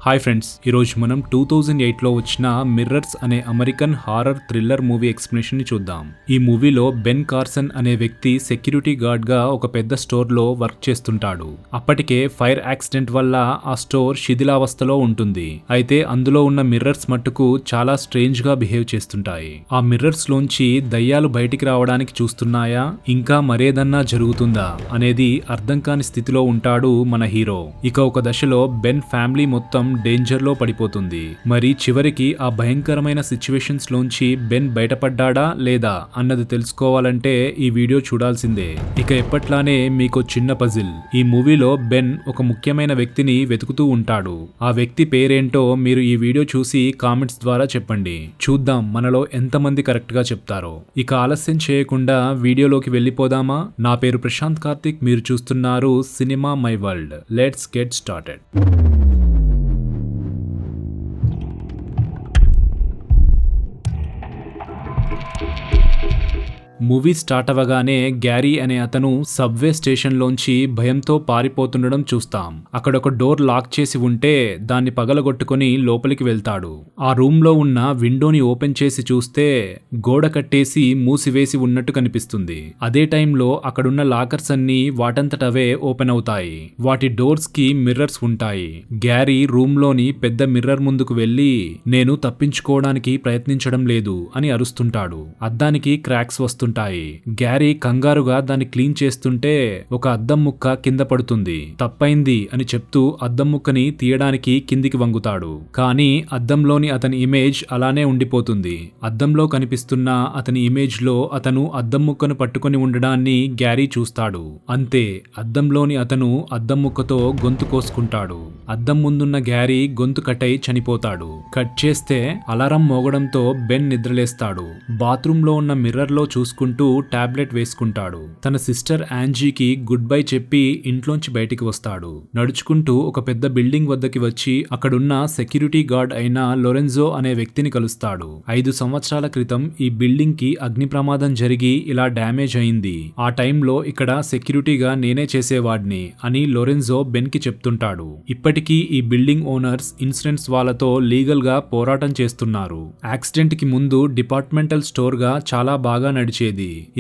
Hi friends, ఈరోజు మనం 2008లో వచ్చిన మిర్రర్స్ అనే American horror thriller movie explanation ని చూద్దాం. ఈ మూవీలో బెన్ కార్సన్ అనే వ్యక్తి సెక్యూరిటీ గార్డ్ గా ఒక పెద్ద స్టోర్ లో వర్క్ చేస్తుంటాడు. అప్పటికే ఫైర్ యాక్సిడెంట్ వల్ల ఆ స్టోర్ శిథిలావస్థలో ఉంటుంది. అయితే అందులో ఉన్న మిర్రర్స్ మట్టుకు చాలా స్ట్రేంజ్ గా బిహేవ్ చేస్తుంటాయి. ఆ మిర్రర్స్ లోంచి దయ్యాలు బయటికి రావడానికి చూస్తున్నాయా, ఇంకా మరేదన్నా జరుగుతుందా అనేది అర్థం కాని స్థితిలో ఉంటాడు మన హీరో. ఇక ఒక దశలో బెన్ ఫ్యామిలీ మొత్తం డేంజర్ లో పడిపోతుంది. మరి చివరికి ఆ భయంకరమైన సిచ్యువేషన్స్ లోంచి బెన్ బయటపడ్డా లేదా అన్నది తెలుసుకోవాలంటే ఈ వీడియో చూడాల్సిందే. ఇక ఎప్పట్లానే మీకు చిన్న పజిల్. ఈ మూవీలో బెన్ ఒక ముఖ్యమైన వ్యక్తిని వెతుకుతూ ఉంటాడు. ఆ వ్యక్తి పేరేంటో మీరు ఈ వీడియో చూసి కామెంట్స్ ద్వారా చెప్పండి. చూద్దాం మనలో ఎంతమంది కరెక్ట్ గా చెప్తారో. ఇక ఆలస్యం చేయకుండా వీడియోలోకి వెళ్ళిపోదామా? నా పేరు ప్రశాంత్ కార్తిక్, మీరు చూస్తున్నారు cinema my world. Let's get started. Movie start అవ్వగానే గ్యారీ అనే అతను సబ్వే స్టేషన్ లోంచి భయంతో పారిపోతుండడం చూస్తాం. అక్కడ ఒక డోర్ లాక్ చేసి ఉంటే దాన్ని పగలగొట్టుకుని లోపలికి వెళ్తాడు. ఆ రూమ్ లో ఉన్న విండోని ఓపెన్ చేసి చూస్తే గోడ కట్టేసి మూసివేసి ఉన్నట్టు కనిపిస్తుంది. అదే టైంలో అక్కడున్న లాకర్స్ అన్ని వాటంతటవే ఓపెన్ అవుతాయి. వాటి డోర్స్ కి మిర్రర్స్ ఉంటాయి. గ్యారీ రూమ్ లోని పెద్ద మిర్రర్ ముందుకు వెళ్లి నేను తప్పించుకోవడానికి ప్రయత్నించడం లేదు అని అరుస్తుంటాడు. అద్దానికి క్రాక్స్ వస్తుంటాయి. గ్యారీ కంగారుగా దాన్ని క్లీన్ చేస్తుంటే ఒక అద్దం ముక్క కింద పడుతుంది. తప్పైంది అని చెప్తూ అద్దం ముక్కని తీయడానికి కిందికి వంగుతాడు. కానీ అద్దంలోని అతని ఇమేజ్ అలానే ఉండిపోతుంది. అద్దంలో కనిపిస్తున్న అతని ఇమేజ్ లో అతను అద్దం ముక్కను పట్టుకొని ఉండడాన్ని గ్యారీ చూస్తాడు. అంతే, అద్దంలోని అతను అద్దం ముక్కతో గొంతు కోసుకుంటాడు. అద్దం ముందున్న గ్యారీ గొంతు కట్టై చనిపోతాడు. కట్ చేస్తే అలారం మోగడంతో బెన్ నిద్రలేస్తాడు. బాత్రూమ్ లో ఉన్న మిర్రర్ లో చూసుకుంటూ టాబ్లెట్ వేసుకుంటాడు. తన సిస్టర్ యాంజీకి గుడ్ బై చెప్పి ఇంట్లోంచి బయటికి వస్తాడు. నడుచుకుంటూ ఒక పెద్ద బిల్డింగ్ వద్దకి వచ్చి అక్కడున్న సెక్యూరిటీ గార్డ్ అయిన లోరెన్జో అనే వ్యక్తిని కలుస్తాడు. 5 సంవత్సరాల క్రితం ఈ బిల్డింగ్ కి అగ్ని ప్రమాదం జరిగి ఇలా డ్యామేజ్ అయింది. ఆ టైంలో ఇక్కడ సెక్యూరిటీగా నేనే చేసేవాడిని అని లోరెన్జో బెన్ కి చెప్తుంటాడు. ఇప్పటికీ ఈ బిల్డింగ్ ఓనర్స్ ఇన్సూరెన్స్ వాళ్ళతో లీగల్ గా పోరాటం చేస్తున్నారు. యాక్సిడెంట్ కి ముందు డిపార్ట్మెంటల్ స్టోర్ గా చాలా బాగా నడిచేది.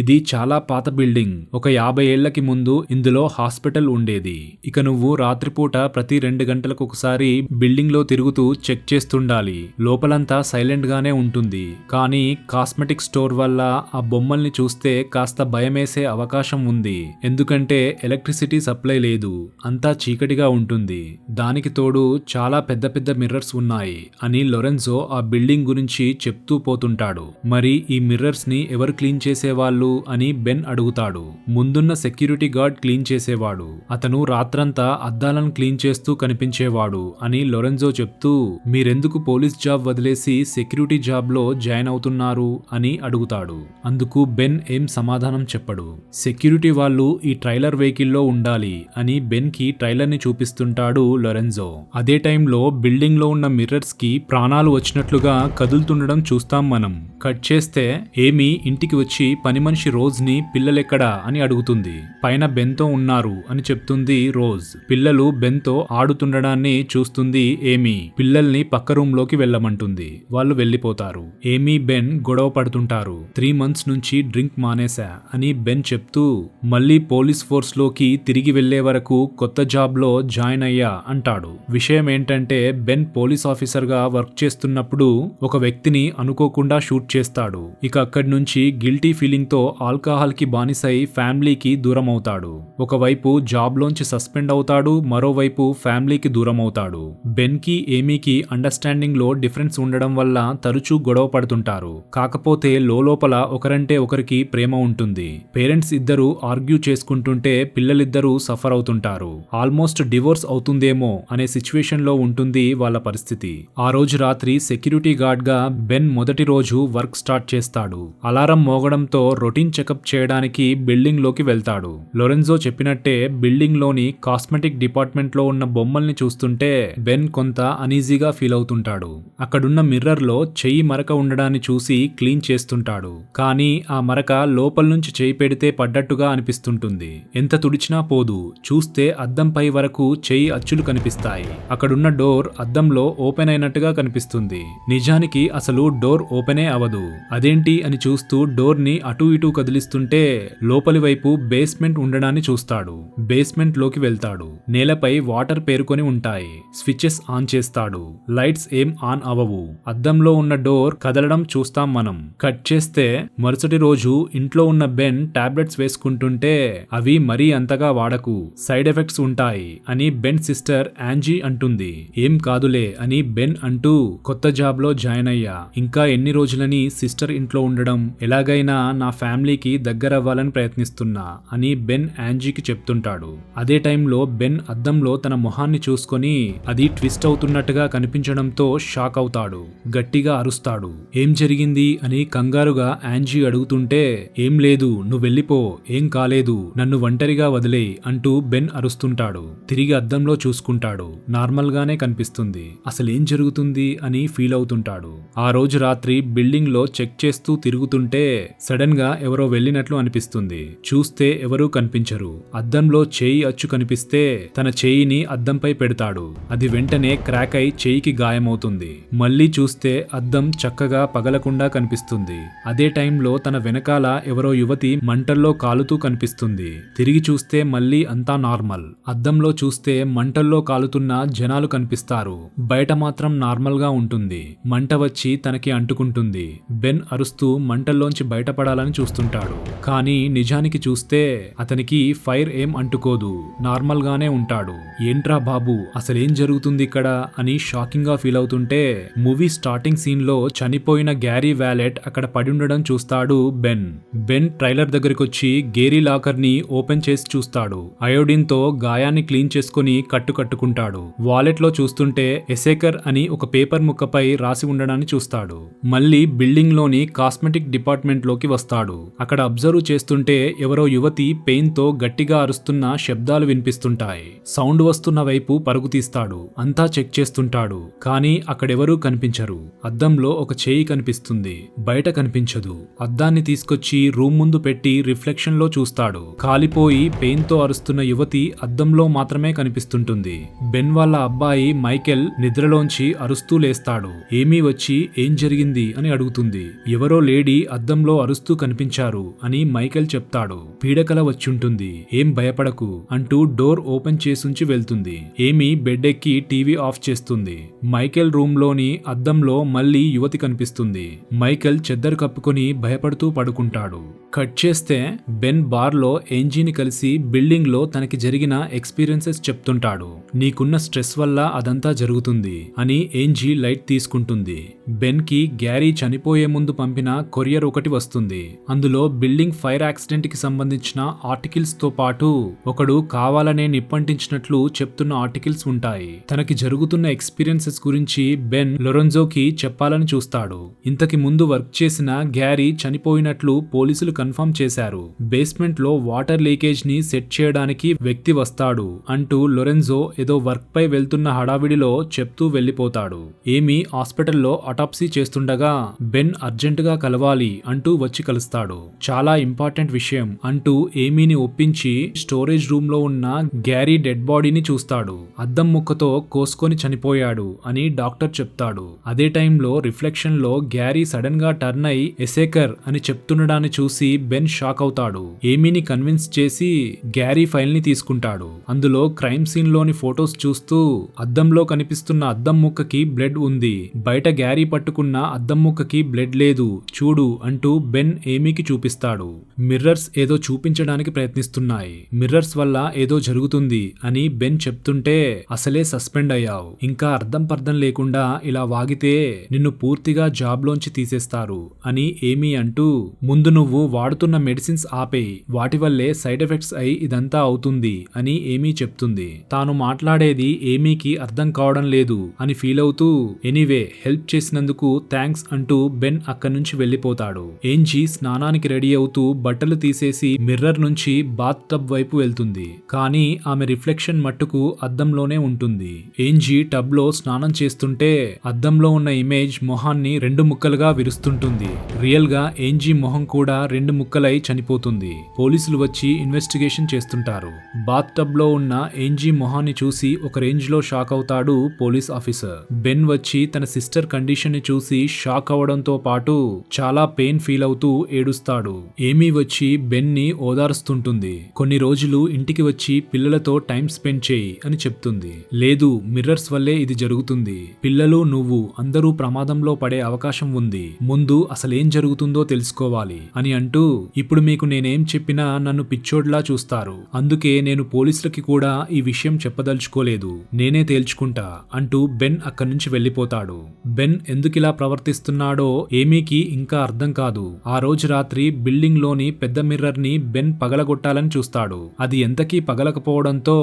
ఇది చాలా పాత బిల్డింగ్. ఒక 50 ఏళ్లకి ముందు ఇందులో హాస్పిటల్ ఉండేది. ఇక నువ్వు రాత్రిపూట ప్రతి 2 గంటలకు ఒకసారి బిల్డింగ్ లో తిరుగుతూ చెక్ చేస్తుండాలి. లోపలంతా సైలెంట్ గానే ఉంటుంది. కానీ కాస్మెటిక్ స్టోర్ వల్ల ఆ బొమ్మల్ని చూస్తే కాస్త భయమేసే అవకాశం ఉంది. ఎందుకంటే ఎలక్ట్రిసిటీ సప్లై లేదు, అంతా చీకటిగా ఉంటుంది. దానికి తోడు చాలా పెద్ద పెద్ద మిర్రర్స్ ఉన్నాయి అని లోరెన్జో ఆ బిల్డింగ్ గురించి చెప్తూ పోతుంటాడు. మరి ఈ మిర్రర్స్ ని ఎవరు క్లీన్ చేసేవాళ్ళు అని బెన్ అడుగుతాడు. ముందున్న సెక్యూరిటీ గార్డ్ క్లీన్ చేసేవాడు. అతను రాత్రంతా అద్దాలను క్లీన్ చేస్తూ కనిపించేవాడు అని లోరెన్జో చెప్తూ మీరెందుకు పోలీస్ జాబ్ వదిలేసి సెక్యూరిటీ జాబ్ లో జాయిన్ అవుతున్నారు అని అడుగుతాడు. అందుకు బెన్ ఏం సమాధానం చెప్పడు. సెక్యూరిటీ వాళ్ళు ఈ ట్రైలర్ వెహికల్ లో ఉండాలి అని బెన్ కి ట్రైలర్ ని చూపిస్తుంటాడు లోరెన్జో. అదే టైంలో బిల్డింగ్ లో ఉన్న మిర్రర్స్ కి ప్రాణాలు వచ్చినట్లుగా కదులుతుండడం చూస్తాం మనం. కట్ చేస్తే ఏమి ఇంటికి వచ్చి పని మనిషి రోజ్ ని పిల్లలెక్కడా అని అడుగుతుంది. పైన బెన్ తో ఉన్నారు అని చెప్తుంది రోజ్. పిల్లలు బెన్ తో ఆడుతుండడాన్ని చూస్తుంది ఏమీ. పిల్లల్ని పక్క రూమ్ లోకి వెళ్ళమంటుంది. వాళ్ళు వెళ్లిపోతారు. ఏమీ బెన్ గొడవ పడుతుంటారు. 3 months నుంచి డ్రింక్ మానేసా అని బెన్ చెప్తూ మళ్ళీ పోలీస్ ఫోర్స్ లోకి తిరిగి వెళ్లే వరకు కొత్త జాబ్ లో జాయిన్ అయ్యా అంటాడు. విషయం ఏంటంటే బెన్ పోలీస్ ఆఫీసర్ గా వర్క్ చేస్తున్నప్పుడు ఒక వ్యక్తిని అనుకోకుండా షూట్ చేస్తాడు. ఇక అక్కడి నుంచి గిల్టీ ఫీలింగ్ తో ఆల్కహాల్ కి బానిసై ఫ్యామిలీకి దూరం అవుతాడు. ఒకవైపు జాబ్ లోంచి సస్పెండ్ అవుతాడు, మరోవైపు ఫ్యామిలీకి దూరం అవుతాడు. బెన్ కి ఏమీకి అండర్స్టాండింగ్ లో డిఫరెన్స్ ఉండడం వల్ల తరచూ గొడవ పడుతుంటారు. కాకపోతే లోపల ఒకరంటే ఒకరికి ప్రేమ ఉంటుంది. పేరెంట్స్ ఇద్దరు ఆర్గ్యూ చేసుకుంటుంటే పిల్లలిద్దరూ సఫర్ అవుతుంటారు. ఆల్మోస్ట్ డివోర్స్ అవుతుందేమో అనే సిచ్యువేషన్ లో ఉంటుంది వాళ్ళ పరిస్థితి. ఆ రోజు రాత్రి సెక్యూరిటీ గార్డ్ గా బెన్ మొదటి రోజు వర్క్ స్టార్ట్ చేస్తాడు. అలారం మోగడంతో ఉండడంతో రొటీన్ చెకప్ చేయడానికి బిల్డింగ్ లోకి వెళ్తాడు. లొరెన్జో చెప్పినట్టే బిల్డింగ్ లోని కాస్మెటిక్ డిపార్ట్మెంట్ లో ఉన్న బొమ్మల్ని చూస్తుంటే బెన్ కొంత అనీజీగా ఫీల్ అవుతుంటాడు. అక్కడున్న మిర్రర్ లో చెయ్యి మరక ఉండడాన్ని చూసి క్లీన్ చేస్తుంటాడు. కానీ ఆ మరక లోపల నుంచి చెయ్యి పెడితే పడ్డట్టుగా అనిపిస్తుంటుంది. ఎంత తుడిచినా పోదు. చూస్తే అద్దంపై వరకు చెయ్యి అచ్చులు కనిపిస్తాయి. అక్కడున్న డోర్ అద్దంలో ఓపెన్ అయినట్టుగా కనిపిస్తుంది. నిజానికి అసలు డోర్ ఓపెనే అవదు. అదేంటి అని చూస్తూ డోర్ ని అటూ ఇటూ కదిలిస్తుంటే లోపలి వైపు బేస్మెంట్ ఉండడాన్ని చూస్తాడు. బేస్మెంట్ లోకి వెళ్తాడు. నేలపై వాటర్ పేరుకొని ఉంటాయి. స్విచెస్ ఆన్ చేస్తాడు. లైట్స్ ఏం ఆన్ అవవు. అద్దంలో ఉన్న డోర్ కదలడం చూస్తాం మనం. కట్ చేస్తే మరుసటి రోజు ఇంట్లో ఉన్న బెన్ టాబ్లెట్స్ వేసుకుంటుంటే అవి మరీ అంతగా వాడకు, సైడ్ ఎఫెక్ట్స్ ఉంటాయి అని బెన్ సిస్టర్ యాంజీ అంటుంది. ఏం కాదులే అని బెన్ అంటూ కొత్త జాబ్ లో జాయిన్ అయ్యా. ఇంకా ఎన్ని రోజులని సిస్టర్ ఇంట్లో ఉండడం, ఎలాగైనా నా ఫ్యామిలీకి దగ్గరవ్వాలని ప్రయత్నిస్తున్నా అని బెన్ యాంజీకి చెప్తుంటాడు. అదే టైంలో బెన్ అద్దంలో తన మొహాన్ని చూసుకొని అది ట్విస్ట్ అవుతున్నట్టుగా కనిపించడంతో షాక్ అవుతాడు. గట్టిగా అరుస్తాడు. ఏం జరిగింది అని కంగారుగా యాంజీ అడుగుతుంటే ఏం లేదు, నువ్వు వెళ్ళిపో, ఏం కాలేదు, నన్ను ఒంటరిగా వదిలేయ్ అంటూ బెన్ అరుస్తుంటాడు. తిరిగి అద్దంలో చూసుకుంటాడు. నార్మల్ గానే కనిపిస్తుంది. అసలేం జరుగుతుంది అని ఫీల్ అవుతుంటాడు. ఆ రోజు రాత్రి బిల్డింగ్ లో చెక్ చేస్తూ తిరుగుతుంటే సడన్ గా ఎవరో వెళ్ళినట్లు అనిపిస్తుంది. చూస్తే ఎవరూ కనిపించరు. అద్దంలో చేయి అచ్చు కనిపిస్తే తన చేయిని అద్దంపై పెడతాడు. అది వెంటనే క్రాక్ అయి చేయికి గాయమవుతుంది. మళ్ళీ చూస్తే అద్దం చక్కగా పగలకుండా కనిపిస్తుంది. అదే టైంలో తన వెనకాల ఎవరో యువతి మంటల్లో కాలుతూ కనిపిస్తుంది. తిరిగి చూస్తే మళ్ళీ అంతా నార్మల్. అద్దంలో చూస్తే మంటల్లో కాలుతున్న జనాలు కనిపిస్తారు. బయట మాత్రం నార్మల్ గా ఉంటుంది. మంట వచ్చి తనకి అంటుకుంటుంది. బెన్ అరుస్తూ మంటల్లోంచి బయటపడాలని చూస్తుంటాడు. కానీ నిజానికి చూస్తే అతనికి ఫైర్ ఏం అంటుకోదు. నార్మల్ గానే ఉంటాడు. ఏంట్రా బాబు, అసలేం జరుగుతుంది ఇక్కడ అని షాకింగ్ గా ఫీల్ అవుతుంటే మూవీ స్టార్టింగ్ సీన్ లో చనిపోయిన గ్యారీ వ్యాలెట్ అక్కడ పడి ఉండడం చూస్తాడు బెన్. బెన్ ట్రైలర్ దగ్గరకొచ్చి గేరీ లాకర్ ని ఓపెన్ చేసి చూస్తాడు. అయోడిన్ తో గాయాన్ని క్లీన్ చేసుకుని కట్టుకుంటాడు. వాలెట్ లో చూస్తుంటే ఎసేకర్ అని ఒక పేపర్ ముక్కపై రాసి ఉండడాన్ని చూస్తాడు. మళ్ళీ బిల్డింగ్ లోని కాస్మెటిక్ డిపార్ట్మెంట్ లోకి వస్తాడు. అక్కడ అబ్జర్వ్ చేస్తుంటే ఎవరో యువతి పెయిన్ తో గట్టిగా అరుస్తున్న శబ్దాలు వినిపిస్తుంటాయి. సౌండ్ వస్తున్న వైపు పరుగు తీస్తాడు. అంతా చెక్ చేస్తుంటాడు. కానీ అక్కడెవరూ కనిపించరు. అద్దంలో ఒక చేయి కనిపిస్తుంది. బయట కనిపించదు. అద్దాన్ని తీసుకొచ్చి రూమ్ ముందు పెట్టి రిఫ్లెక్షన్ లో చూస్తాడు. కాలిపోయి పెయిన్ తో అరుస్తున్న యువతి అద్దంలో మాత్రమే కనిపిస్తుంటుంది. బెన్ వాళ్ళ అబ్బాయి మైకెల్ నిద్రలోంచి అరుస్తూ లేస్తాడు. ఏమీ వచ్చి ఏం జరిగింది అని అడుగుతుంది. ఎవరో లేడీ అద్దంలో అరుస్తూ కనిపించారు అని మైకెల్ చెప్తాడు. పీడకల వచ్చుంటుంది, ఏం భయపడకు అంటూ డోర్ ఓపెన్ చేసుంచి వెళ్తుంది. ఏమీ బెడ్ ఎక్కి టీవీ ఆఫ్ చేస్తుంది. మైకెల్ రూమ్ లోని అద్దంలో మళ్ళీ యువతి కనిపిస్తుంది. మైకెల్ చెద్దరు కప్పుకొని భయపడుతూ పడుకుంటాడు. కట్ చేస్తే బెన్ బార్ లో ఏంజీని కలిసి బిల్డింగ్ లో తనకి జరిగిన ఎక్స్పీరియన్సెస్ చెప్తుంటాడు. నీకున్న స్ట్రెస్ వల్ల అదంతా జరుగుతుంది అని ఏంజీ లైట్ తీసుకుంటుంది. బెన్ కి గ్యారీ చనిపోయే ముందు పంపిన కొరియర్ ఒకటి వస్తుంది. అందులో బిల్డింగ్ ఫైర్ యాక్సిడెంట్ కి సంబంధించిన ఆర్టికల్స్ తో పాటు ఒకడు కావాలనే నిప్పంటించినట్లు చెప్తున్న ఆర్టికల్స్ ఉంటాయి. తనకి జరుగుతున్న ఎక్స్పీరియన్సెస్ గురించి బెన్ లొరెన్జోకి చెప్పాలని చూస్తాడు. ఇంతకి ముందు వర్క్ చేసిన గ్యారీ చనిపోయినట్లు పోలీసులు కన్ఫర్మ్ చేశారు. బేస్మెంట్ లో వాటర్ లీకేజ్ ని సెట్ చేయడానికి వ్యక్తి వస్తాడు అంటూ లొరెన్జో ఏదో వర్క్ పై వెళ్తున్న హడావిడిలో చెప్తూ వెళ్లిపోతాడు. ఏమీ హాస్పిటల్లో అటాప్సీ చేస్తుండగా బెన్ అర్జెంటుగా కలవాలి అంటూ వచ్చి కలుస్తాడు. చాలా ఇంపార్టెంట్ విషయం అంటూ ఏమీని ఒప్పించి స్టోరేజ్ రూమ్ లో ఉన్న గ్యారీ డెడ్ బాడీని చూస్తాడు. అద్దం ముక్కతో కోసుకొని చనిపోయాడు అని డాక్టర్ చెప్తాడు. అదే టైంలో రిఫ్లెక్షన్ లో గ్యారీ సడన్ గా టర్న్ అయి ఎసేకర్ అని చెప్తుండడాన్ని చూసి బెన్ షాక్ అవుతాడు. ఏమీని కన్విన్స్ చేసి గ్యారీ ఫైల్ ని తీసుకుంటాడు. అందులో క్రైమ్ సీన్ లోని ఫోటోస్ చూస్తూ అద్దంలో కనిపిస్తున్న అద్దం ముక్కకి బ్లడ్ ఉంది, బయట గ్యారీ పట్టుకున్న అద్దం ముక్కకి బ్లడ్ లేదు చూడు అంటూ బెన్ ఏమీకి చూపిస్తాడు. మిర్రర్స్ ఏదో చూపించడానికి ప్రయత్నిస్తున్నాయి, మిర్రర్స్ వల్ల ఏదో జరుగుతుంది అని బెన్ చెప్తుంటే అసలే సస్పెండ్ అయ్యావు, ఇంకా అర్థం పర్థం లేకుండా ఇలా వాగితే నిన్ను పూర్తిగా జాబ్ లోంచి తీసేస్తారు అని ఏమీ అంటూ ముందు నువ్వు వాడుతున్న మెడిసిన్స్ ఆపేయి, వాటి వల్లే సైడ్ ఎఫెక్ట్స్ అయి ఇదంతా అవుతుంది అని ఏమీ చెప్తుంది. తాను మాట్లాడేది ఏమీకి అర్థం కావడం లేదు అని ఫీల్ అవుతూ ఎనీవే హెల్ప్ చేసినందుకు థ్యాంక్స్ అంటూ బెన్ అక్కడి నుంచి వెళ్లిపోతాడు. ఏంజీ ఏంజీ స్నానానికి రెడీ అవుతూ బట్టలు తీసేసి మిర్రర్ నుంచి బాత్ టబ్ వైపు వెళ్తుంది. కానీ ఆమె రిఫ్లెక్షన్ మట్టుకు అద్దంలోనే ఉంటుంది. ఏంజీ టబ్ లో స్నానం చేస్తుంటే అద్దంలో ఉన్న ఇమేజ్ మొహాన్ని 2 ముక్కలుగా విరుస్తుంటుంది. రియల్ గా ఏంజీ మొహం కూడా 2 ముక్కలై చనిపోతుంది. పోలీసులు వచ్చి ఇన్వెస్టిగేషన్ చేస్తుంటారు. బాత్ టబ్ లో ఉన్న ఏంజీ మొహాన్ని చూసి ఒక రేంజ్ లో షాక్ అవుతాడు పోలీస్ ఆఫీసర్. బెన్ వచ్చి తన సిస్టర్ కండిషన్ ని చూసి షాక్ అవడంతో పాటు చాలా పెయిన్ ఫీల్ అవుతూ ఏడుస్తాడు. ఏమీ వచ్చి బెన్ ని ఓదారుస్తుంటుంది. కొన్ని రోజులు ఇంటికి వచ్చి పిల్లలతో టైం స్పెండ్ చేయి అని చెప్తుంది. లేదు, మిర్రర్స్ వల్లే ఇది జరుగుతుంది. పిల్లలు నువ్వు అందరూ ప్రమాదంలో పడే అవకాశం ఉంది. ముందు అసలేం జరుగుతుందో తెలుసుకోవాలి అని అంటూ, ఇప్పుడు మీకు నేనేం చెప్పినా నన్ను పిచ్చోడ్లా చూస్తారు. అందుకే నేను పోలీసులకి కూడా ఈ విషయం చెప్పదలుచుకోలేదు. నేనే తేల్చుకుంటా అంటూ బెన్ అక్కడి నుంచి వెళ్లిపోతాడు. బెన్ ఎందుకిలా ప్రవర్తిస్తున్నాడో ఏమీకి ఇంకా అర్థం కాదు. ఆ రోజు రాత్రి బిల్డింగ్ లోని పెద్ద మిర్రర్ ని బెన్ పగలగొట్టాలని చూస్తాడు. అది ఎంతకీ పగలకపోవడంతో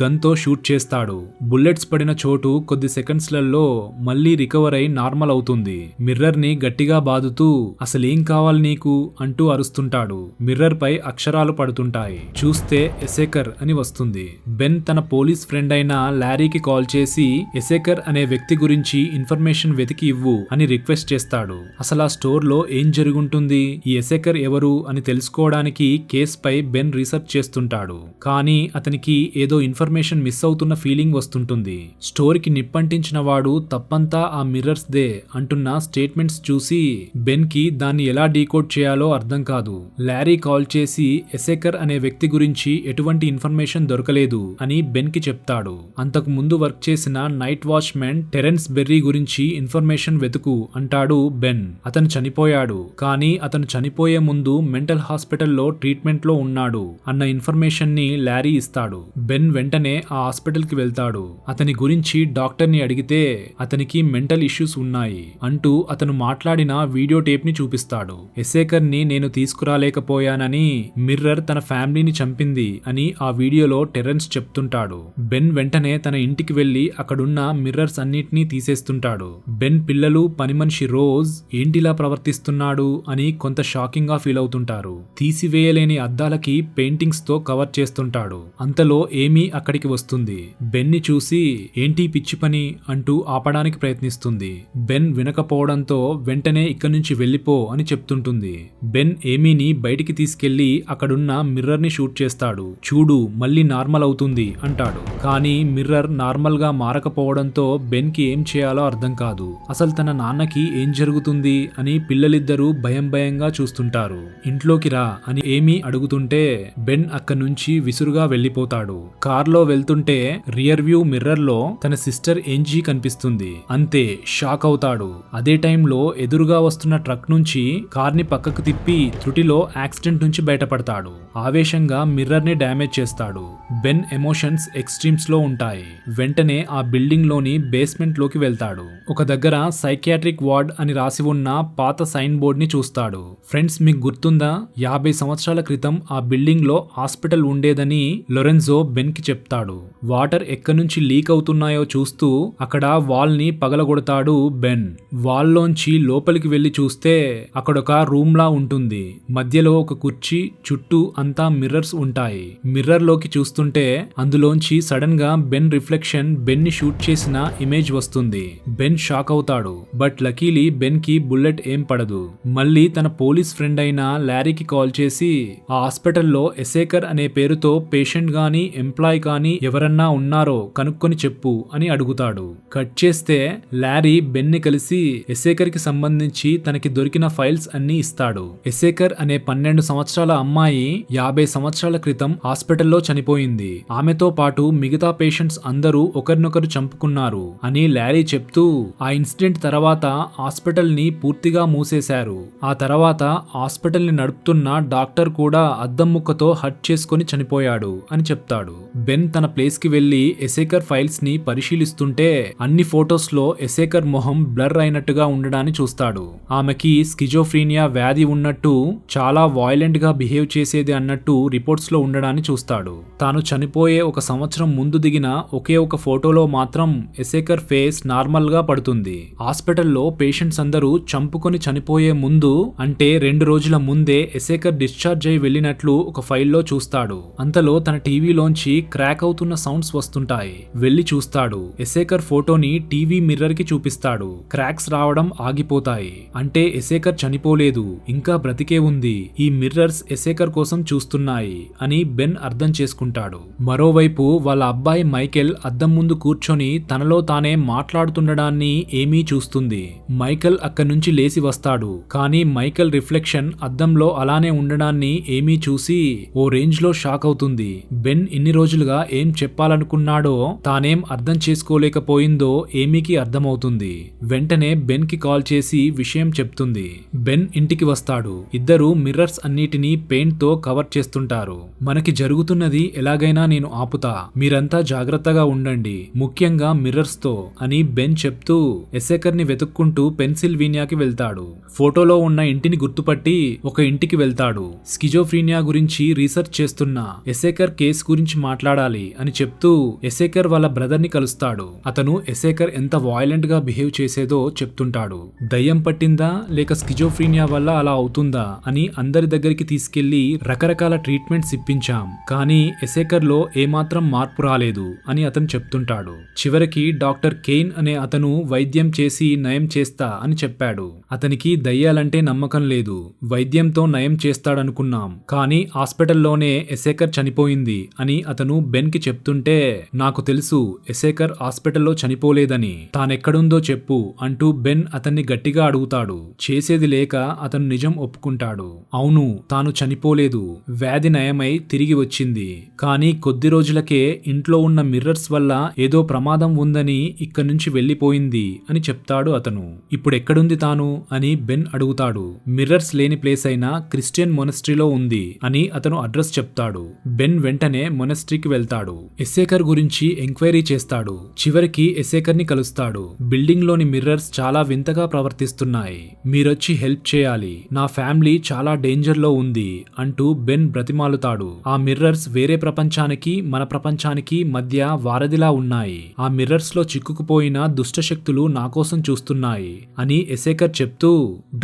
గన్ తో షూట్ చేస్తాడు. బుల్లెట్స్ పడిన చోటు కొద్ది సెకండ్స్ లలో మళ్లీ రికవర్ అయి నార్మల్ అవుతుంది. మిర్రర్ ని గట్టిగా బాదుతూ అసలేం కావాలి నీకు అంటూ అరుస్తుంటాడు. మిర్రర్ పై అక్షరాలు పడుతుంటాయి. చూస్తే ఎసేకర్ అని వస్తుంది. బెన్ తన పోలీస్ ఫ్రెండ్ అయిన లారీకి కాల్ చేసి ఎసేకర్ అనే వ్యక్తి గురించి ఇన్ఫర్మేషన్ వెతికి ఇవ్వు అని రిక్వెస్ట్ చేస్తాడు. అసలు ఆ స్టోర్ లో ఏం జరుగుంటుంది, ఈ ఎసేకర్ ఎవరు అని తెలుసుకోవడానికి కేస్ పై బెన్ రీసెర్చ్ చేస్తుంటాడు. కానీ అతనికి ఏదో ఇన్ఫర్మేషన్ మిస్ అవుతున్న ఫీలింగ్ వస్తుంటుంది. స్టోర్ కి నిప్పంటించిన వాడు తప్పంతా ఆ మిర్రర్స్ దే అంటున్న స్టేట్మెంట్స్ చూసి బెన్ కి దాన్ని ఎలా డీకోడ్ చేయాలో అర్థం కాదు. లారీ కాల్ చేసి ఎసేకర్ అనే వ్యక్తి గురించి ఎటువంటి ఇన్ఫర్మేషన్ దొరకలేదు అని బెన్ కి చెప్తాడు. అంతకు ముందు వర్క్ చేసిన నైట్ వాచ్మెన్ టెరెన్స్ బెర్రీ గురించి ఇన్ఫర్మేషన్ వెతుకు అంటాడు బెన్. అతను చనిపోయాడు, కానీ అతను చనిపోయే ముందు మెంటల్ హాస్పిటల్లో ట్రీట్మెంట్ లో ఉన్నాడు అన్న ఇన్ఫర్మేషన్ ని లారీ ఇస్తాడు. బెన్ వెంటనే ఆ హాస్పిటల్ కి వెళ్తాడు. అతని గురించి డాక్టర్ ని అడిగితే అతనికి మెంటల్ ఇష్యూస్ ఉన్నాయి అంటూ అతను మాట్లాడిన వీడియో టేప్ ని చూపిస్తాడు. ఎసేకర్ ని నేను తీసుకురాలేకపోయానని మిర్రర్ తన ఫ్యామిలీని చంపింది అని ఆ వీడియోలో టెరెన్స్ చెప్తుంటాడు. బెన్ వెంటనే తన ఇంటికి వెళ్లి అక్కడున్న మిర్రర్స్ అన్నిటినీ తీసేస్తుంటాడు. బెన్ పిల్లలు పని మనిషి రోజ్ ఏంటిలా ప్రవర్తిస్తున్నాడు అని కొంత షాకింగ్ గా ఫీల్ అవుతుంటారు. తీసివేయలేని అద్దాలకి పెయింటింగ్స్ తో కవర్ చేస్తుంటాడు. అంతలో ఏమీ అక్కడికి వస్తుంది. బెన్ ని చూసి ఏంటి పిచ్చి పని అంటూ ఆపడానికి ప్రయత్నిస్తుంది. బెన్ వినకపోవడంతో వెంటనే ఇక్కడి నుంచి వెళ్లిపో అని చెప్తుంటుంది. బెన్ ఏమీని బయటికి తీసుకెళ్లి అక్కడున్న మిర్రర్ ని షూట్ చేస్తాడు. చూడు మళ్ళీ నార్మల్ అవుతుంది అంటాడు. కానీ మిర్రర్ నార్మల్ గా మారకపోవడంతో బెన్ కి ఏం చేయాలో అర్థం కాదు. అసలు తన నాన్నకి ఏం జరుగుతుంది అని పిల్లలిద్దరూ భయంగా చూస్తుంటారు. ఇంట్లోకి రా అని ఏమీ అడుగుతుంటే బెన్ అక్కడి నుంచి విసురుగా వెళ్లిపోతాడు. కార్లో వెళ్తుంటే రియర్ వ్యూ మిర్రర్ లో తన సిస్టర్ ఏంజీ కనిపిస్తుంది. అంతే, షాక్ అవుతాడు. అదే టైంలో ఎదురుగా వస్తున్న ట్రక్ నుంచి కార్ ని పక్కకు తిప్పి త్రుటిలో యాక్సిడెంట్ నుంచి బయటపడతాడు. ఆవేశంగా మిర్రర్ ని డ్యామేజ్ చేస్తాడు. బెన్ ఎమోషన్స్ ఎక్స్ట్రీమ్స్ లో ఉంటాయి. వెంటనే ఆ బిల్డింగ్ లోని బేస్మెంట్ లోకి వెళ్తాడు. ఒక దగ్గర సైకియాట్రిక్ వార్డ్ అని రాసి ఉన్న పాత సైన్ బోర్డ్ ని చూస్తాడు. ఫ్రెండ్స్, మీకు గుర్తుందా, 50 సంవత్సరాల క్రితం ఆ బిల్డింగ్ లో హాస్పిటల్ ఉండేదని లొరెన్జో బెన్ కి చెప్తాడు. వాటర్ ఎక్కడి నుంచి లీక్ అవుతున్నాయో చూస్తూ అక్కడ వాల్ ని పగలగొడతాడు బెన్. వాల్ లోంచి లోపలికి వెళ్లి చూస్తే అక్కడొక రూమ్ లా ఉంటుంది. మధ్యలో ఒక కుర్చీ, చుట్టూ అంతా మిర్రర్స్ ఉంటాయి. మిర్రర్ లోకి చూస్తుంటే అందులోంచి సడన్ గా బెన్ రిఫ్లెక్షన్ బెన్ ని షూట్ చేసిన ఇమేజ్ వస్తుంది. బెన్ షాక్ అవుతాడు. బట్ లకీలీ బెన్ కి బుల్లెట్ ఏం పడదు. మళ్ళీ తన పోలీస్ ఫ్రెండ్ అయిన లారీకి కాల్ చేసి ఆ హాస్పిటల్లో ఎసేకర్ అనే పేరుతో పేషెంట్ గాని ఎంప్లాయ్ కానీ ఎవరన్నా ఉన్నారో కనుక్కొని చెప్పు అని అడుగుతాడు. కట్ చేస్తే లారీ బెన్ ని కలిసి ఎసేకర్ కి సంబంధించి తనకి దొరికిన ఫైల్స్ అన్ని ఇస్తాడు. ఎసేకర్ అనే 12 సంవత్సరాల అమ్మాయి 50 సంవత్సరాల క్రితం హాస్పిటల్లో చనిపోయింది. ఆమెతో పాటు మిగతా పేషెంట్స్ అందరూ ఒకరినొకరు చంపుకున్నారు అని లారీ చెప్తూ ఆ ఇన్సిడెంట్ తర్వాత హాస్పిటల్ ని పూర్తిగా మూసేశారు. ఆ తర్వాత హాస్పిటల్ ని నడుపుతున్న డాక్టర్ కూడా అద్దం ముక్కతో హర్ట్ చేసుకుని చనిపోయాడు అని చెప్తాడు. బెన్ తన ప్లేస్ కి వెళ్లి ఎసేకర్ ఫైల్స్ ని పరిశీలిస్తుంటే అన్ని ఫోటోస్ లో ఎసేకర్ మొహం బ్లర్ అయినట్టుగా ఉండడాన్ని చూస్తాడు. ఆమెకి స్కిజోఫ్రీనియా వ్యాధి ఉన్నట్టు, చాలా వాయిలెంట్ గా బిహేవ్ చేసేది అన్నట్టు రిపోర్ట్స్ లో ఉండడాన్ని చూస్తాడు. తాను చనిపోయే ఒక సంవత్సరం ముందు దిగిన ఒకే ఒక ఫోటోలో మాత్రం ఎసేకర్ ఫేస్ నార్మల్ గా పడుతుంది. హాస్పిటల్లో పేషెంట్స్ అందరూ చంపుకొని చనిపోయే ముందు అంటే 2 రోజుల ముందే ఎసేకర్ డిశ్చార్జ్ అయి వెళ్ళినట్లు ఒక ఫైల్లో చూస్తాడు. అంతలో తన టీవీలోంచి క్రాక్ అవుతున్న సౌండ్స్ వస్తుంటాయి. వెళ్లి చూస్తాడు. ఎసేకర్ ఫోటోని టీవీ మిర్రర్ కి చూపిస్తాడు. క్రాక్స్ రావడం ఆగిపోతాయి. అంటే ఎసేకర్ చనిపోలేదు, ఇంకా బ్రతికే ఉంది. ఈ మిర్రర్స్ ఎసేకర్ కోసం చూస్తున్నాయి అని బెన్ అర్థం చేసుకుంటాడు. మరోవైపు వాళ్ళ అబ్బాయి మైకెల్ అద్దం ముందు కూర్చొని తనలో తానే మాట్లాడుతుండడాన్ని ఏమీ చూస్తుంది. మైకెల్ అక్కడి నుంచి లేచి వస్తాడు. కానీ మైకెల్ రిఫ్లెక్షన్ అద్దంలో అలానే ఉండడాన్ని ఏమీ చూసి ఓ రేంజ్ లో షాక్ అవుతుంది. బెన్ ఇన్ని రోజులుగా ఏం చెప్పాలనుకున్నాడో తానేం అర్థం చేసుకోలేకపోయిందో ఏమీకి అర్థమవుతుంది. వెంటనే బెన్ కి కాల్ చేసి విషయం చెప్తుంది. బెన్ ఇంటికి వస్తాడు. ఇద్దరు మిర్రర్స్ అన్నిటినీ పెయింట్ తో కవర్ చేస్తుంటారు. మనకి జరుగుతున్నది ఎలాగైనా నేను ఆపుతా, మీరంతా జాగ్రత్తగా ఉండండి, ముఖ్యంగా మిర్రర్స్ తో అని బెన్ చెప్తూ ఎసేకర్ ని వెతుక్కుంటూ పెన్సిల్వేనియాకి వెళ్తాడు. ఫోటోలో ఉన్న ఇంటిని గుర్తుపట్టి ఒక ఇంటికి వెళ్తాడు. స్కిజోఫ్రీనియా గురించి రీసెర్చ్ చేస్తున్న ఎసేకర్ కేస్ గురించి మాట్లాడాలి అని చెప్తూ ఎసేకర్ వాళ్ళ బ్రదర్ ని కలుస్తాడు. అతను ఎసేకర్ ఎంత వాయలెంట్ గా బిహేవ్ చేసేదో చెప్తుంటాడు. దయ్యం పట్టిందా లేక స్కిజోఫ్రీనియా వల్ల అలా అవుతుందా అని అందరి దగ్గరికి తీసుకెళ్లి రకరకాల ట్రీట్మెంట్స్ ఇప్పించాం, కానీ ఎసేకర్ లో ఏమాత్రం మార్పు రాలేదు అని అతను చెప్తుంటాడు. చివరికి డాక్టర్ కేన్ అనే అతను వైద్యం చేసి నయం చేస్తా అని చెప్పాడు. అతనికి దయ్యాలంటే నమ్మకం లేదు. వైద్యంతో నయం చేస్తాడనుకున్నాం, కానీ హాస్పిటల్లోనే ఎసేకర్ చనిపోయింది అని అతను బెన్ కి చెప్తుంటే, నాకు తెలుసు ఎసేకర్ హాస్పిటల్లో చనిపోలేదని, తానెక్కడుందో చెప్పు అంటూ బెన్ అతన్ని గట్టిగా అడుగుతాడు. చేసేది లేక అతను నిజం ఒప్పుకుంటాడు. అవును, తాను చనిపోలేదు, వ్యాధి నయమై తిరిగి వచ్చింది, కానీ కొద్ది రోజులకే ఇంట్లో ఉన్న మిర్రర్స్ వల్ల ఏదో ప్రమాదం ఉందని ఇక్కడి నుంచి వెళ్లిపోయింది అని చెప్తాడు అతను. ఇప్పుడెక్కడుంది తాను అని బెన్ అడుగుతాడు. మిర్రర్స్ లేని ప్లేస్ అయిన క్రిస్టియన్ మొనస్ట్రీలో ఉంది అని అతను అడ్రస్ చెప్తాడు. బెన్ వెంటనే మొనస్ట్రీకి వెళ్తాడు. ఎసేకర్ గురించి ఎంక్వైరీ చేస్తాడు. చివరికి ఎసేకర్ ని కలుస్తాడు. బిల్డింగ్ లోని మిర్రర్స్ చాలా వింతగా ప్రవర్తిస్తున్నాయి, మీరొచ్చి హెల్ప్ చేయాలి, నా ఫ్యామిలీ చాలా డేంజర్ లో ఉంది అంటూ బెన్ బ్రతిమాలుతాడు. ఆ మిర్రర్స్ వేరే ప్రపంచానికి మన ప్రపంచానికి మధ్య వారధిలా ఉన్నాయి. ఆ మిర్రర్స్ లో చిక్కుకుపోయిన దుష్టశక్తులు నా కోసం చూస్తున్నాయి అని ఎసేకర్ చెప్తూ,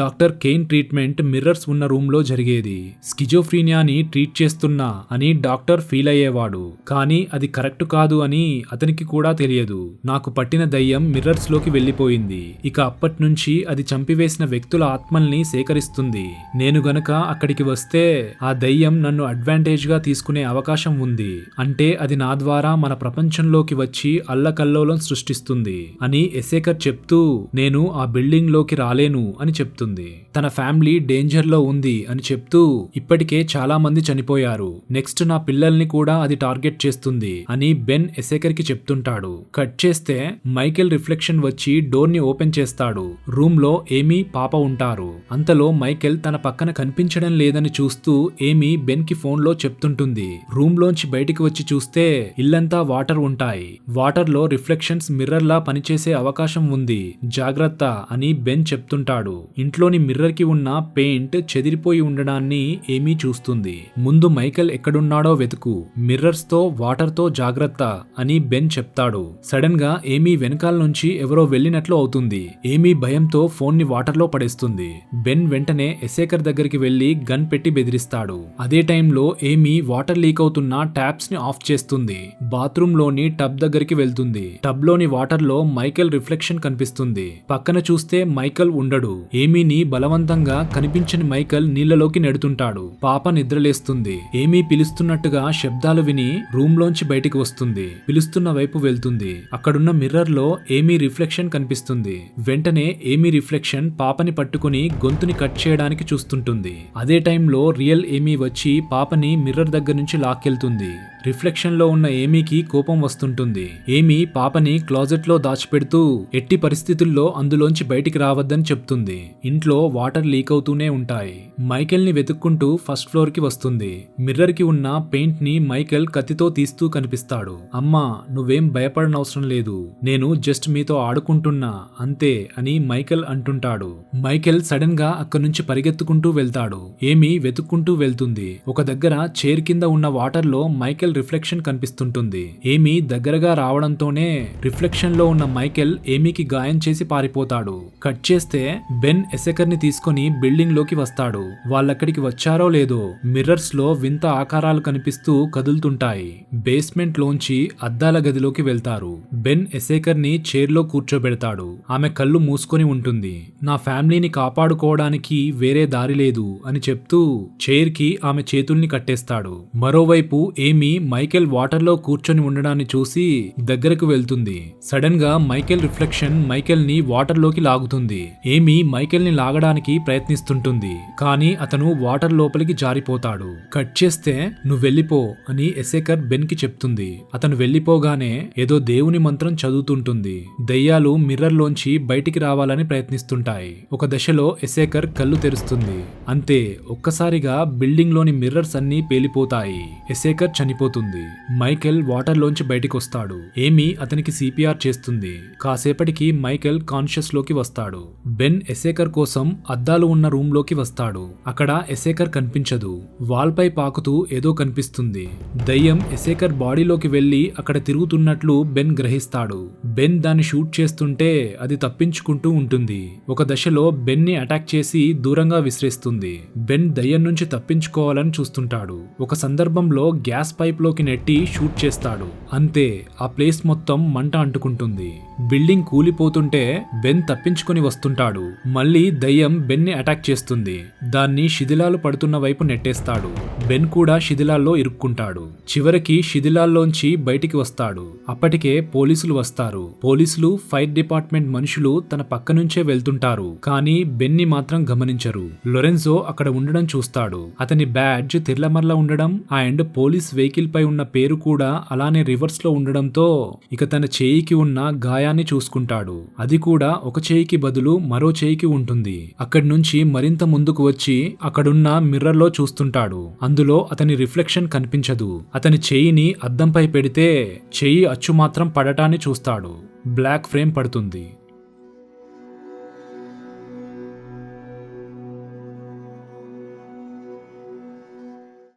డాక్టర్ కేన్ ట్రీట్మెంట్ మిర్రర్స్ ఉన్న రూమ్ లో జరిగేది. స్కిజోఫ్రీనియాని ట్రీట్ చేస్తున్నా అని డాక్టర్ ఫీల్ అయ్యేవాడు, కానీ అది కరెక్ట్ కాదు అని అతనికి కూడా తెలియదు. నాకు పట్టిన దయ్యం మిర్రర్స్ లోకి వెళ్లిపోయింది. ఇక అప్పటి నుంచి అది చంపివేసిన వ్యక్తుల ఆత్మల్ని సేకరిస్తుంది. నేను గనక అక్కడికి వస్తే ఆ దయ్యం నన్ను అడ్వాంటేజ్ గా తీసుకునే అవకాశం ఉంది. అంటే అది నా ద్వారా మన ప్రపంచంలోకి వచ్చి అల్లకల్లోలం సృష్టిస్తుంది అని ఎసేకర్ చెప్తూ, నేను ఆ బిల్డింగ్ లోకి రాలేను అని చెప్తుంది. తన ఫ్యామిలీ డేంజర్ లో ఉంది అని చెప్తూ, ఇప్పటికే చాలా మంది చనిపోయారు, నెక్స్ట్ నా పిల్లల్ని కూడా అది టార్గెట్ చేస్తుంది అని బెన్ ఎసేకర్ కి చెప్తుంటాడు. కట్ చేస్తే మైకెల్ రిఫ్లెక్షన్ వచ్చి డోర్ ని ఓపెన్ చేస్తాడు. రూమ్ లో ఏమీ పాప ఉంటారు. అంతలో మైకెల్ తన పక్కన కనిపించడం లేదని చూస్తూ ఏమీ బెన్ కి ఫోన్ లో చెప్తుంటుంది. రూమ్ లోంచి బయటికి వచ్చి చూస్తే ఇల్లంతా వాటర్ ఉంటాయి. వాటర్ లో రిఫ్లెక్షన్స్ మిర్రర్ లా పనిచేసే అవకాశం ఉంది, జాగ్రత్త అని బెన్ చెప్తుంటాడు. ఇంట్లోని మిర్రర్ కి ఉన్న పెయింట్ చెదిరిపోయి ఉండడాన్ని ఏమీ చూస్తుంది. ముందు మైకెల్ ఎక్కడున్నాడో వెతుకు, మిర్రర్స్ తో వాటర్ తో జాగ్రత్త అని బెన్ చెప్తాడు. సడన్ గా ఏమీ వెనకాల నుంచి ఎవరో వెళ్ళినట్లు అవుతుంది. ఏమీ భయంతో ఫోన్ ని వాటర్ లో పడేస్తుంది. బెన్ వెంటనే ఎసేకర్ దగ్గరికి వెళ్లి గన్ పెట్టి బెదిరిస్తాడు. అదే టైంలో ఏమీ వాటర్ లీక్ అవుతున్న ట్యాప్స్ ని ఆఫ్ చేస్తుంది. బాత్రూమ్ లోని టబ్ దగ్గరికి వెళ్తుంది. టబ్ లోని వాటర్ లో మైకెల్ రిఫ్లెక్షన్ కనిపిస్తుంది. పక్కన చూస్తే మైకెల్ ఉండడు. ఏమీని బలవంతంగా కనిపించని మైకెల్ నీళ్లలోకి నెడుతుంటాడు. పాప నిద్రలేస్తుంది. ఏమీ పిలుస్తున్నట్టుగా శబ్దాలు విని రూమ్ లోంచి బయటికి వస్తుంది. పిలుస్తున్న వైపు వెళ్తుంది. అక్కడున్న మిర్రర్ లో ఏమీ రిఫ్లెక్షన్ కనిపిస్తుంది. వెంటనే ఏమీ రిఫ్లెక్షన్ పాపని పట్టుకుని గొంతుని కట్ చేయడానికి చూస్తుంటుంది. అదే టైంలో రియల్ ఏమీ వచ్చి పాపని మిర్రర్ దగ్గర నుంచి లాక్కెళ్తుంది. రిఫ్లెక్షన్ లో ఉన్న ఏమీకి కోపం వస్తుంటుంది. ఏమీ పాపని క్లాజెట్ లో దాచిపెడుతూ ఎట్టి పరిస్థితుల్లో అందులోంచి బయటికి రావద్దని చెప్తుంది. ఇంట్లో వాటర్ లీక్ అవుతూనే ఉంటాయి. మైకెల్ ని వెతుక్కుంటూ ఫస్ట్ ఫ్లోర్ కి వస్తుంది. మిర్రర్ కి ఉన్న పెయింట్ ని మైకెల్ కత్తితో తీస్తూ కనిపిస్తాడు. అమ్మా, నువ్వేం భయపడనవసరం లేదు, నేను జస్ట్ మీతో ఆడుకుంటున్నా అంతే అని మైకెల్ అంటుంటాడు. మైకెల్ సడన్ గా అక్కడి నుంచి పరిగెత్తుకుంటూ వెళ్తాడు. ఏమీ వెతుక్కుంటూ వెళ్తుంది. ఒక దగ్గర చైర్ కింద ఉన్న వాటర్ లో మైకెల్ రిఫ్లెక్షన్ కనిపిస్తుంటుంది. ఏమీ దగ్గరగా రావడంతోనే రిఫ్లెక్షన్ లో ఉన్న మైకెల్ ఏమీకి గాయం చేసి పారిపోతాడు. కట్ చేస్తే బెన్ ఎసేకర్ ని తీసుకుని తీసుకొని బిల్డింగ్ లోకి వస్తాడు. వాళ్ళక్కడికి వచ్చారో లేదో మిర్రర్స్ లో వింత ఆకారాలు కనిపిస్తూ కదులుతుంటాయి. బేస్మెంట్ లోంచి అద్దాల గదిలోకి వెళ్తారు. బెన్ ఎసేకర్ ని చైర్ లో కూర్చోబెడతాడు. ఆమె కళ్ళు మూసుకొని ఉంటుంది. నా ఫ్యామిలీని కాపాడుకోవడానికి వేరే దారి లేదు అని చెప్తూ చైర్ కి ఆమె చేతుల్ని కట్టేస్తాడు. మరోవైపు ఏమీ మైకేల్ వాటర్ లో కూర్చొని ఉండడాన్ని చూసి దగ్గరకు వెళ్తుంది. సడన్ గా మైకేల్ రిఫ్లెక్షన్ మైకేల్ ని వాటర్ లోకి లాగుతుంది. ఏమీ మైకేల్ ని లాగడానికి ప్రయత్నిస్తుంటుంది. కానీ అతను వాటర్ లోపలికి జారిపోతాడు. కట్ చేస్తే నువ్వెళ్ళిపో అని ఎసేకర్ బెన్ కి చెప్తుంది. అతను వెళ్లిపోగానే ఏదో దేవుని మంత్రం చదువుతుంటుంది. దయ్యాలు మిర్రర్ లోంచి బయటికి రావాలని ప్రయత్నిస్తుంటాయి. ఒక దశలో ఎసేకర్ కళ్ళు తెరుస్తుంది. అంతే, ఒక్కసారిగా బిల్డింగ్ లోని మిర్రర్స్ అన్ని పేలిపోతాయి. ఎసేకర్ చనిపోతుంది. మైకేల్ వాటర్ లోంచి బయటికొస్తాడు. ఏమీ అతనికి సిపిఆర్ చేస్తుంది. కాసేపటికి మైకేల్ కాన్షియస్ లోకి వస్తాడు. బెన్ ఎసేకర్ కోసం అద్దాలు ఉన్న రూమ్ లోకి వస్తాడు. అక్కడ ఎసేకర్ కనిపించదు. వాల్ పై పాకుతూ ఏదో కనిపిస్తుంది. దయ్యం ఎసేకర్ బాడీలోకి వెళ్లి అక్కడ తిరుగుతున్నట్లు బెన్ గ్రహిస్తాడు. బెన్ దాన్ని షూట్ చేస్తుంటే అది తప్పించుకుంటూ ఉంటుంది. ఒక దశలో బెన్ ని అటాక్ చేసి దూరంగా విసిరేస్తుంది. బెన్ దయ్యం నుంచి తప్పించుకోవాలని చూస్తుంటాడు. ఒక సందర్భంలో గ్యాస్ పైప్ లోకి నెట్టి షూట్ చేస్తాడు. అంతే, ఆ ప్లేస్ మొత్తం మంట అంటుకుంటుంది. బిల్డింగ్ కూలిపోతుంటే బెన్ తప్పించుకొని వస్తుంటాడు. మళ్ళీ దయ్యం బెన్ ని అటాక్ చేస్తుంది. దాన్ని శిథిలాలు పడుతున్న వైపు నెట్టేస్తాడు. బెన్ కూడా శిథిలాల్లో ఇరుక్కుంటాడు. చివరికి శిథిలాల్లోంచి బయటికి వస్తాడు. అప్పటికే పోలీసులు వస్తారు. పోలీసులు ఫైర్ డిపార్ట్మెంట్ మనుషులు తన పక్క నుంచే వెళ్తుంటారు. కానీ బెన్ ని మాత్రం గమనించరు. లొరెన్జో అక్కడ ఉండడం చూస్తాడు. అతని బ్యాడ్జ్ తిర్లమర్లా ఉండడం అండ్ పోలీస్ వెహికల్ పై ఉన్న పేరు కూడా అలానే రివర్స్ లో ఉండడంతో ఇక తన చేయికి ఉన్న గాయాన్ని చూసుకుంటాడు. అది కూడా ఒక చేయికి బదులు మరో చేయికి ఉంటుంది. అక్కడి నుంచి మరింత ముందుకు వచ్చి అక్కడున్న మిర్రర్ లో చూస్తుంటాడు. అందులో అతని రిఫ్లెక్షన్ కనిపించదు. అతని చేయిని అద్దంపై పెడితే చెయ్యి అచ్చు మాత్రం పడటాన్ని చూస్తాడు. బ్లాక్ ఫ్రేమ్ పడుతుంది.